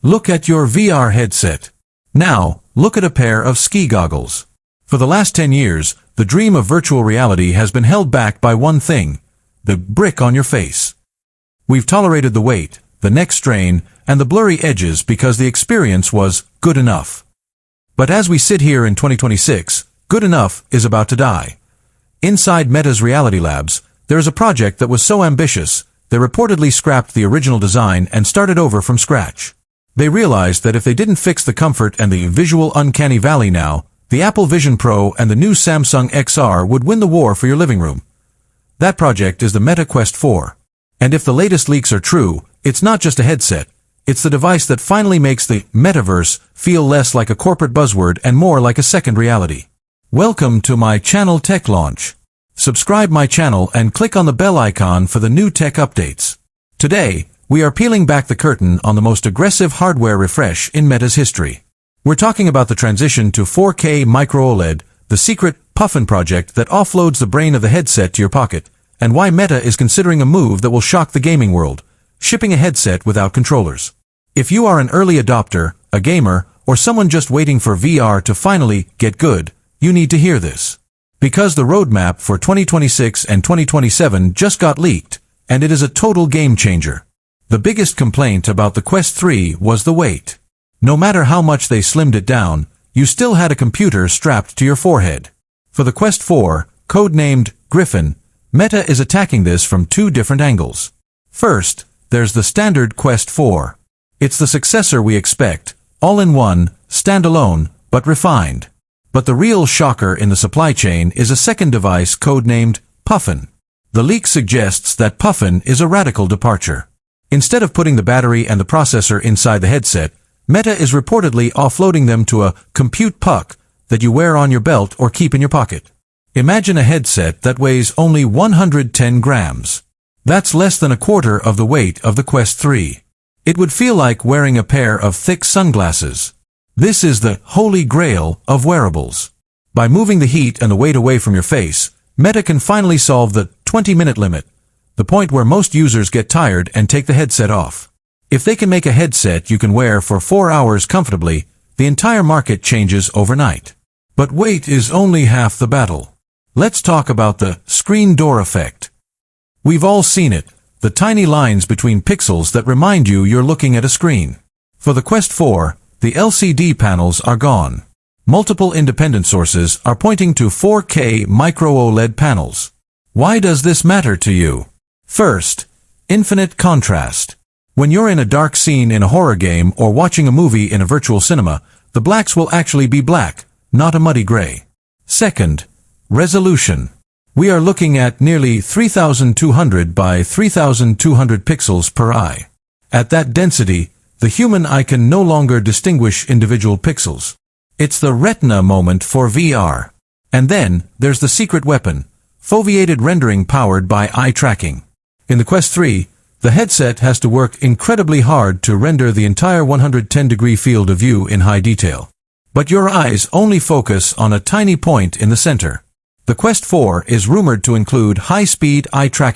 Look at your VR headset. Now, look at a pair of ski goggles. For the last 10 years, the dream of virtual reality has been held back by one thing: the brick on your face. We've tolerated the weight, the neck strain, and the blurry edges because the experience was good enough. But as we sit here in 2026, good enough is about to die. Inside Meta's Reality Labs, there is a project that was so ambitious, they reportedly scrapped the original design and started over from scratch. They realized that if they didn't fix the comfort and the visual uncanny valley now, the Apple Vision Pro and the new Samsung XR would win the war for your living room. That project is the Meta Quest 4. And if the latest leaks are true, it's not just a headset, it's the device that finally makes the metaverse feel less like a corporate buzzword and more like a second reality. Welcome to my channel Tech Launch. Subscribe my channel and click on the bell icon for the new tech updates. Today, we are peeling back the curtain on the most aggressive hardware refresh in Meta's history. We're talking about the transition to 4K micro OLED, the secret Puffin project that offloads the brain of the headset to your pocket, and why Meta is considering a move that will shock the gaming world, shipping a headset without controllers. If you are an early adopter, a gamer, or someone just waiting for VR to finally get good, you need to hear this. Because the roadmap for 2026 and 2027 just got leaked, and it is a total game changer. The biggest complaint about the Quest 3 was the weight. No matter how much they slimmed it down, you still had a computer strapped to your forehead. For the Quest 4, codenamed Griffin, Meta is attacking this from two different angles. First, there's the standard Quest 4. It's the successor we expect, all-in-one, standalone, but refined. But the real shocker in the supply chain is a second device codenamed Puffin. The leak suggests that Puffin is a radical departure. Instead of putting the battery and the processor inside the headset, Meta is reportedly offloading them to a compute puck that you wear on your belt or keep in your pocket. Imagine a headset that weighs only 110 grams. That's less than a quarter of the weight of the Quest 3. It would feel like wearing a pair of thick sunglasses. This is the holy grail of wearables. By moving the heat and the weight away from your face, Meta can finally solve the 20-minute limit, the point where most users get tired and take the headset off. If they can make a headset you can wear for 4 hours comfortably, the entire market changes overnight. But weight is only half the battle. Let's talk about the screen door effect. We've all seen it, the tiny lines between pixels that remind you you're looking at a screen. For the Quest 4, the LCD panels are gone. Multiple independent sources are pointing to 4K micro OLED panels. Why does this matter to you? First, infinite contrast. When you're in a dark scene in a horror game or watching a movie in a virtual cinema, the blacks will actually be black, not a muddy gray. Second, resolution. We are looking at nearly 3,200 by 3,200 pixels per eye. At that density, the human eye can no longer distinguish individual pixels. It's the retina moment for VR. And then, there's the secret weapon, foveated rendering powered by eye tracking. In the Quest 3, the headset has to work incredibly hard to render the entire 110-degree field of view in high detail. But your eyes only focus on a tiny point in the center. The Quest 4 is rumored to include high-speed eye tracking